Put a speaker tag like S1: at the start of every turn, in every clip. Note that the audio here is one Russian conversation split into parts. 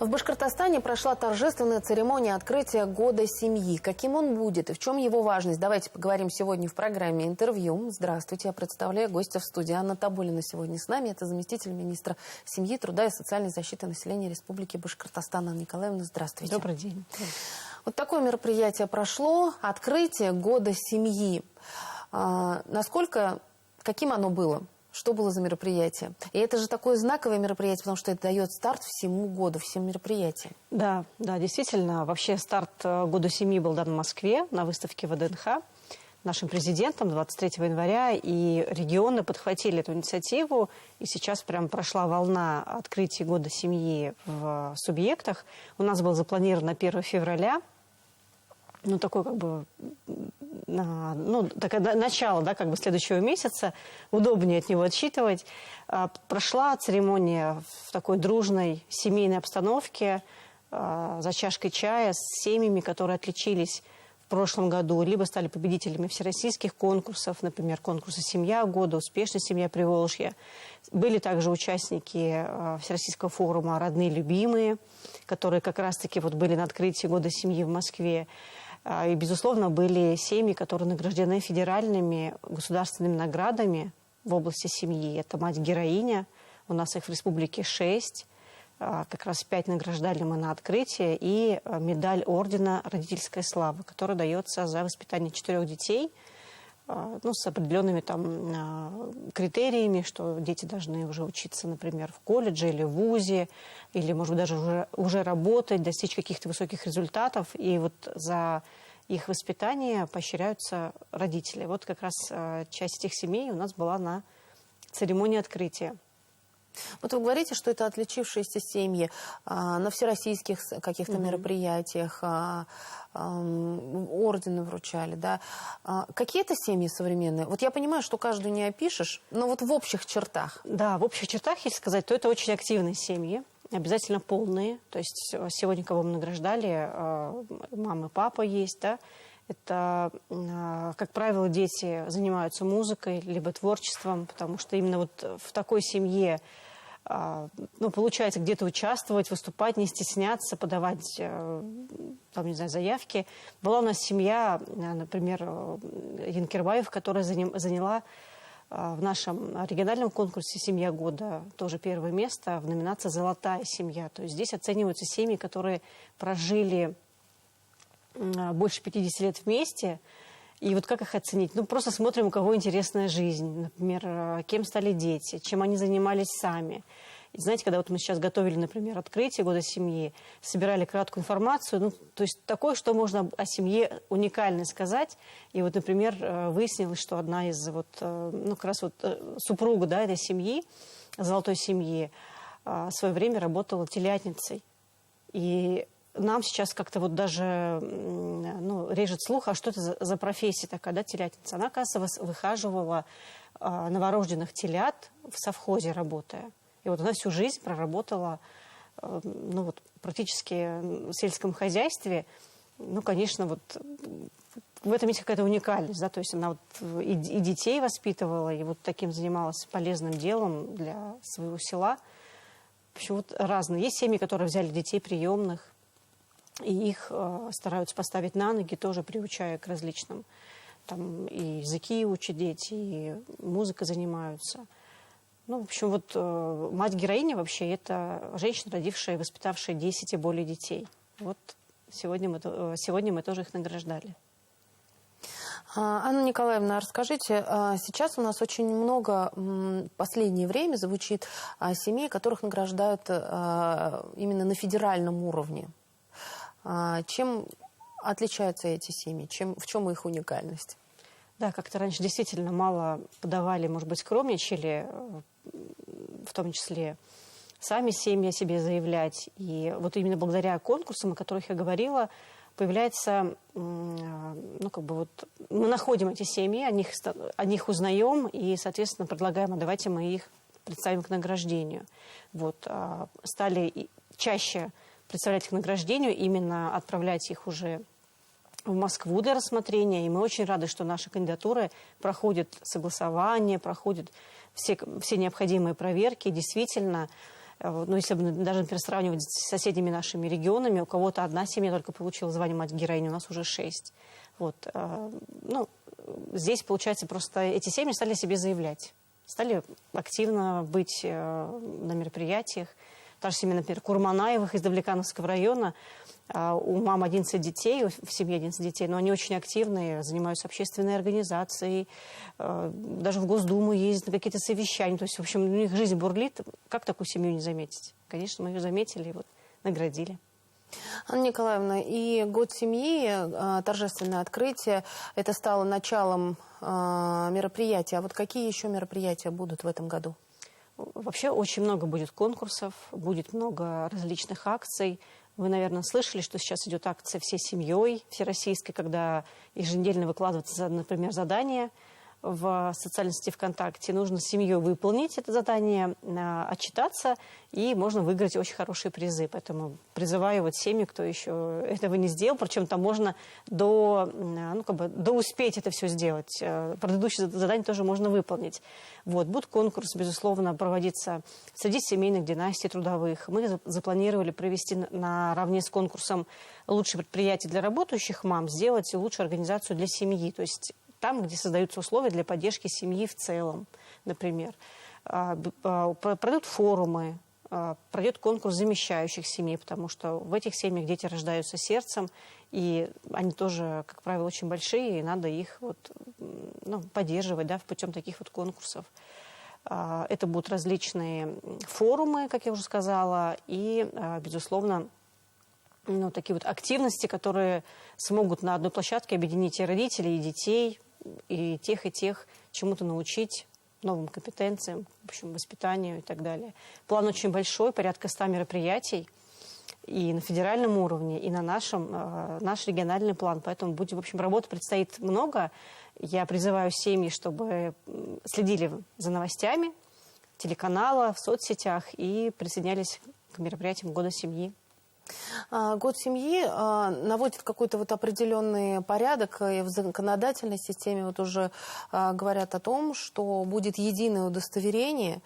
S1: В Башкортостане прошла торжественная церемония открытия Года семьи. Каким он будет и в чем его важность? Давайте поговорим сегодня в программе «Интервью». Здравствуйте, я представляю гостя в студии. Анна Табулина сегодня с нами. Это заместитель министра семьи, труда и социальной защиты населения Республики Башкортостан. Анна Николаевна, здравствуйте.
S2: Добрый день.
S1: Вот такое мероприятие прошло. Открытие Года семьи. Каким оно было? Что было за мероприятие? И это же такое знаковое мероприятие, потому что это дает старт всему году, всем мероприятиям.
S2: Да, действительно. Вообще старт Года семьи был дан в Москве на выставке ВДНХ нашим президентом 23 января. И регионы подхватили эту инициативу. И сейчас прям прошла волна открытия Года семьи в субъектах. У нас был запланирован на 1 февраля. Такое начало, следующего месяца, удобнее от него отсчитывать. Прошла церемония в такой дружной семейной обстановке, за чашкой чая с семьями, которые отличились в прошлом году, либо стали победителями всероссийских конкурсов, например, конкурса «Семья года», «Успешная семья Приволжья». Были также участники Всероссийского форума «Родные любимые», которые как раз-таки были на открытии Года семьи в Москве. И, безусловно, были семьи, которые награждены федеральными государственными наградами в области семьи. Это «Мать-героиня». У нас их в республике 6. Как раз 5 награждали мы на открытие. И медаль ордена «Родительская слава», которая дается за воспитание 4 детей. С определенными критериями, что дети должны уже учиться, например, в колледже или в вузе, или, может быть, даже уже работать, достичь каких-то высоких результатов. И за их воспитание поощряются родители. Как раз часть этих семей у нас была на церемонии открытия.
S1: Вы говорите, что это отличившиеся семьи на всероссийских каких-то мероприятиях, ордены вручали, да. Какие это семьи современные? Я понимаю, что каждую не опишешь, но в общих чертах.
S2: Да, в общих чертах, если сказать, то это очень активные семьи, обязательно полные. То есть сегодня, кого мы награждали, мама и папа есть, да. Это, как правило, дети занимаются музыкой, либо творчеством, потому что именно в такой семье получается где-то участвовать, выступать, не стесняться, подавать заявки. Была у нас семья, например, Янкербаев, которая заняла в нашем региональном конкурсе «Семья года» тоже первое место в номинации «Золотая семья». То есть здесь оцениваются семьи, которые прожили больше 50 лет вместе. И как их оценить? Просто смотрим, у кого интересная жизнь. Например, кем стали дети, чем они занимались сами. И знаете, когда мы сейчас готовили, например, открытие Года семьи, собирали краткую информацию, то есть такое, что можно о семье уникально сказать. И например, выяснилось, что одна из супруга, этой семьи, золотой семьи, в свое время работала телятницей. И нам сейчас как-то даже режет слух, а что это за профессия такая, да, телятница? Она, оказывается, выхаживала новорожденных телят в совхозе, работая. И она всю жизнь проработала практически в сельском хозяйстве. Конечно, в этом есть какая-то уникальность, да, то есть она и детей воспитывала, и таким занималась полезным делом для своего села. В общем, разные. Есть семьи, которые взяли детей приемных, и их стараются поставить на ноги, тоже приучая к различным. Там и языки учат дети, и музыкой занимаются. В общем, мать-героиня вообще это женщина, родившая и воспитавшая 10 и более детей. Сегодня мы тоже их награждали.
S1: Анна Николаевна, расскажите, сейчас у нас очень много в последнее время звучит семей, которых награждают именно на федеральном уровне. Чем отличаются эти семьи? В чем их уникальность?
S2: Да, как-то раньше действительно мало подавали, может быть, скромничали, в том числе сами семьи о себе заявлять. И именно благодаря конкурсам, о которых я говорила, появляется, мы находим эти семьи, о них узнаем и, соответственно, предлагаем, давайте мы их представим к награждению. Стали чаще представлять их к награждению, именно отправлять их уже в Москву для рассмотрения. И мы очень рады, что наши кандидатуры проходят согласование, проходят все необходимые проверки. Действительно, Ну, если бы даже, например, сравнивать с соседними нашими регионами, у кого-то одна семья только получила звание мать-героини, у нас уже 6. Вот. Ну, здесь, получается, просто эти семьи стали себе заявлять. Стали активно быть на мероприятиях. Та же семья, например, Курманаевых из Давлекановского района. У мам 11 детей, в семье 11 детей, но они очень активные, занимаются общественной организацией, даже в Госдуму ездят на какие-то совещания. То есть, в общем, у них жизнь бурлит. Как такую семью не заметить? Конечно, мы ее заметили и вот наградили.
S1: Анна Николаевна, и год семьи, торжественное открытие, это стало началом мероприятия. А вот какие еще мероприятия будут в этом году?
S2: Вообще очень много будет конкурсов, будет много различных акций. Вы, наверное, слышали, что сейчас идет акция «Всей семьей» всероссийской, когда еженедельно выкладывается, например, задание в социальной сети ВКонтакте. Нужно с семьей выполнить это задание, отчитаться, и можно выиграть очень хорошие призы. Поэтому призываю вот семьи, кто еще этого не сделал. Причем там можно доуспеть это все сделать. Предыдущее задание тоже можно выполнить. Вот. Будет конкурс, безусловно, проводиться среди семейных династий трудовых. Мы запланировали провести наравне с конкурсом «Лучшее предприятие для работающих мам», сделать лучшую организацию для семьи. То есть там, где создаются условия для поддержки семьи в целом, например. Пройдут форумы, пройдет конкурс замещающих семей, потому что в этих семьях дети рождаются сердцем, и они тоже, как правило, очень большие, и надо их поддерживать путем таких вот конкурсов. Это будут различные форумы, как я уже сказала, и, безусловно, такие вот активности, которые смогут на одной площадке объединить и родителей, и детей, и тех чему-то научить, новым компетенциям, в общем, воспитанию и так далее. План очень большой, порядка 100 мероприятий и на федеральном уровне, и на наш региональный план. Поэтому в общем, работы предстоит много. Я призываю семьи, чтобы следили за новостями телеканала, в соцсетях и присоединялись к мероприятиям Года семьи.
S1: Год семьи наводит какой-то вот определенный порядок, и в законодательной системе вот уже говорят о том, что будет единое удостоверение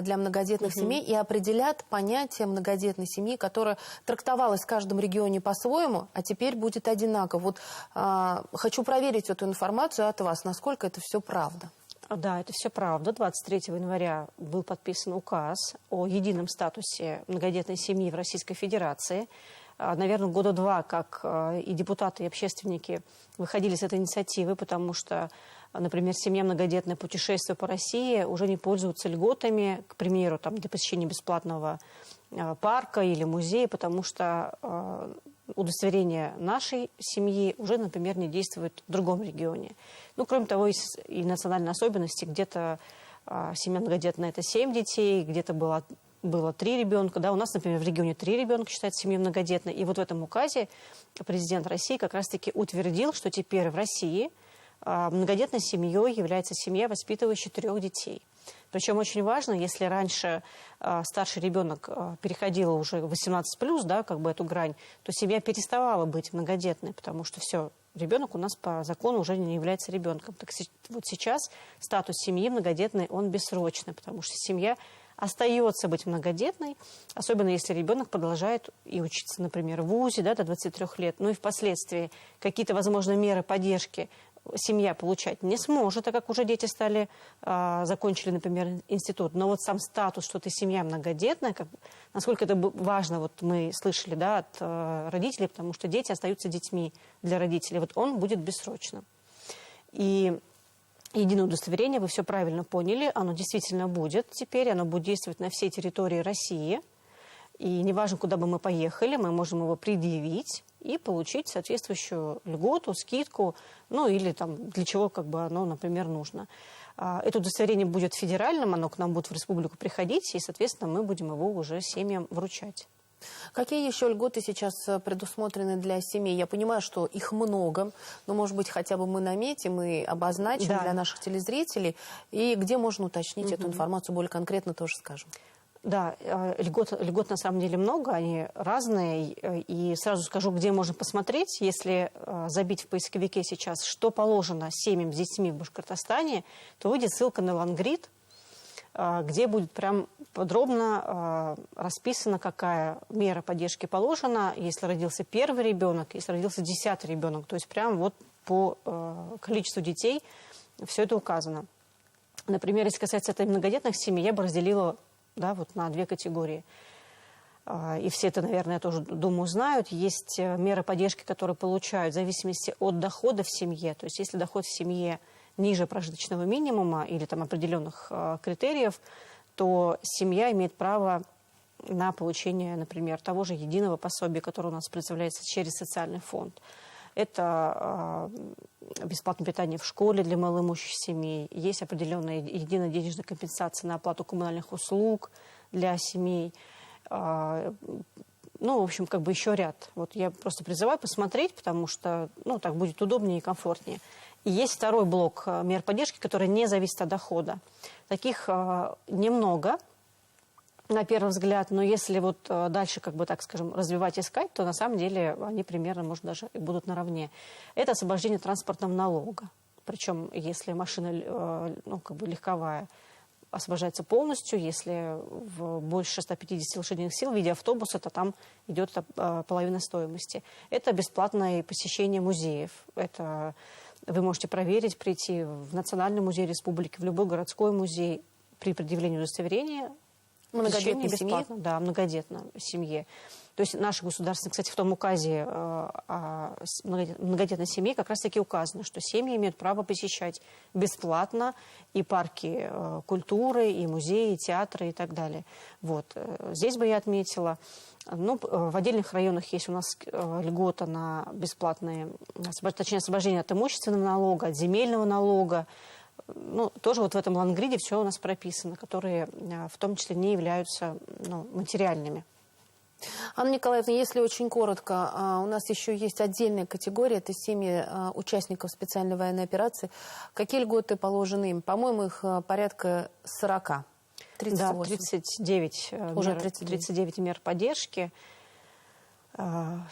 S1: для многодетных семей и определят понятие многодетной семьи, которое трактовалось в каждом регионе по-своему, а теперь будет одинаково. Вот хочу проверить эту информацию от вас, насколько это все правда.
S2: Да, это все правда. 23 января был подписан указ о едином статусе многодетной семьи в Российской Федерации. Наверное, года 2, как и депутаты, и общественники выходили с этой инициативы, потому что, например, семья многодетная, путешествуя по России, уже не пользуются льготами, к примеру, для посещения бесплатного парка или музея, потому что удостоверение нашей семьи уже, например, не действует в другом регионе. Кроме того, и национальные особенности. Где-то семья многодетная – это 7 детей, где-то было 3 ребенка. Да, у нас, например, в регионе 3 ребенка считается семьей многодетной. И вот в этом указе президент России как раз-таки утвердил, что теперь в России многодетной семьей является семья, воспитывающая 3 детей. Причем очень важно, если раньше старший ребенок переходил уже 18+, эту грань, то семья переставала быть многодетной, потому что все, ребенок у нас по закону уже не является ребенком. Так вот сейчас статус семьи многодетной, он бессрочный, потому что семья остается быть многодетной, особенно если ребенок продолжает и учиться, например, в вузе до 23 лет, и впоследствии какие-то, возможно, меры поддержки семья получать не сможет, так как уже дети закончили, например, институт. Но вот сам статус, что ты семья многодетная, насколько это важно, вот мы слышали от родителей, потому что дети остаются детьми для родителей. Вот он будет бессрочным. И единое удостоверение, вы все правильно поняли, оно действительно будет теперь, оно будет действовать на всей территории России. И неважно, куда бы мы поехали, мы можем его предъявить и получить соответствующую льготу, скидку, или для чего оно, например, нужно. Это удостоверение будет федеральным, оно к нам будет в республику приходить, и, соответственно, мы будем его уже семьям вручать.
S1: Какие еще льготы сейчас предусмотрены для семей? Я понимаю, что их много, но, может быть, хотя бы мы наметим и обозначим для наших телезрителей, и где можно уточнить эту информацию более конкретно, тоже скажем.
S2: Да, льгот на самом деле много, они разные. И сразу скажу, где можно посмотреть. Если забить в поисковике сейчас, что положено семьям с детьми в Башкортостане, то выйдет ссылка на Лангрид. где будет прям подробно расписано, какая мера поддержки положена, если родился первый ребенок, если родился 10-й ребенок. То есть прям вот по количеству детей все это указано. Например, если касается этой многодетных семей, я бы разделила, да, вот на две категории. И все это, наверное, я тоже думаю, знают. Есть меры поддержки, которые получают в зависимости от дохода в семье. То есть если доход в семье ниже прожиточного минимума или там определенных критериев, то семья имеет право на получение, например, того же единого пособия, которое у нас представляется через социальный фонд. Это бесплатное питание в школе для малоимущих семей. Есть определенная единая денежная компенсация на оплату коммунальных услуг для семей. Ну, в общем, как бы еще ряд. Вот я просто призываю посмотреть, потому что, ну, так будет удобнее и комфортнее. И есть второй блок мер поддержки, который не зависит от дохода. Таких немного, на первый взгляд, но если вот дальше, как бы так скажем, развивать, искать, то на самом деле они примерно, может, даже и будут наравне. Это освобождение транспортного налога. Причем, если машина, ну, как бы легковая, освобождается полностью, если больше 150 лошадиных сил в виде автобуса, то там идет половина стоимости. Это бесплатное посещение музеев. Это вы можете проверить, прийти в Национальный музей республики, в любой городской музей при предъявлении удостоверения.
S1: Многодетной
S2: бесплатно,
S1: семьи?
S2: да, многодетной семье. То есть наше государство, кстати, в том указе о многодетной семье как раз-таки указано, что семьи имеют право посещать бесплатно и парки культуры, и музеи, и театры и так далее. Вот. Здесь бы я отметила. Ну, в отдельных районах есть у нас льгота на бесплатные, точнее, освобождение от имущественного налога, от земельного налога. Ну, тоже вот в этом лангриде все у нас прописано, которые в том числе не являются, ну, материальными.
S1: Анна Николаевна, если очень коротко, у нас еще есть отдельная категория, это семьи участников специальной военной операции. Какие льготы положены им? По-моему, их порядка 40. 38.
S2: Да, 39,
S1: Уже
S2: 39 мер поддержки.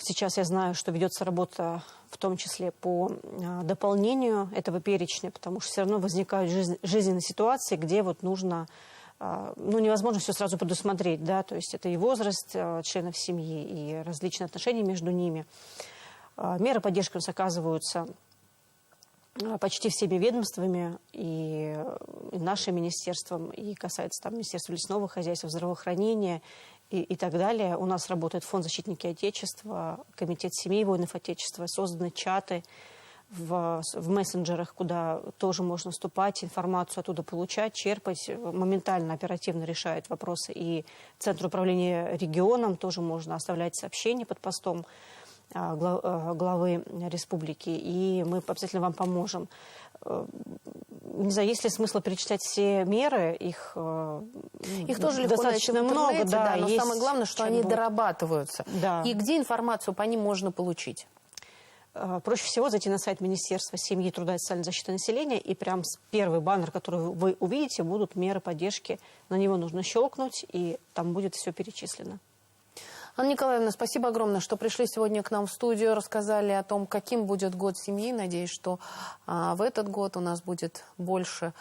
S2: Сейчас я знаю, что ведется работа в том числе по дополнению этого перечня, потому что все равно возникают жизненные ситуации, где вот нужно, ну, невозможно все сразу предусмотреть, да, то есть это и возраст членов семьи, и различные отношения между ними. Меры поддержки у нас оказываются почти всеми ведомствами, и нашим министерством, и касается там Министерства лесного хозяйства, здравоохранения и так далее. У нас работает фонд «Защитники Отечества», комитет семей воинов Отечества, созданы чаты в мессенджерах, куда тоже можно вступать, информацию оттуда получать, черпать, моментально, оперативно решает вопросы. И Центр управления регионом тоже можно оставлять сообщения под постом главы республики, и мы обязательно вам поможем. Не знаю, есть ли смысл перечислять все меры, их
S1: тоже легко найти в интернете,
S2: много, да,
S1: но
S2: есть
S1: самое главное, что они дорабатываются.
S2: Да.
S1: И где информацию по ним можно получить?
S2: Проще всего зайти на сайт Министерства семьи, труда и социальной защиты населения, и прям первый баннер, который вы увидите, будут меры поддержки. На него нужно щелкнуть, и там будет все перечислено.
S1: Анна Николаевна, спасибо огромное, что пришли сегодня к нам в студию, рассказали о том, каким будет год семьи. Надеюсь, что в этот год у нас будет больше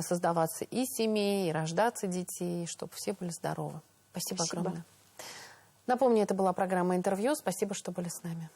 S1: создаваться и семей, и рождаться детей, чтобы все были здоровы. Спасибо огромное. Напомню, это была программа «Интервью». Спасибо, что были с нами.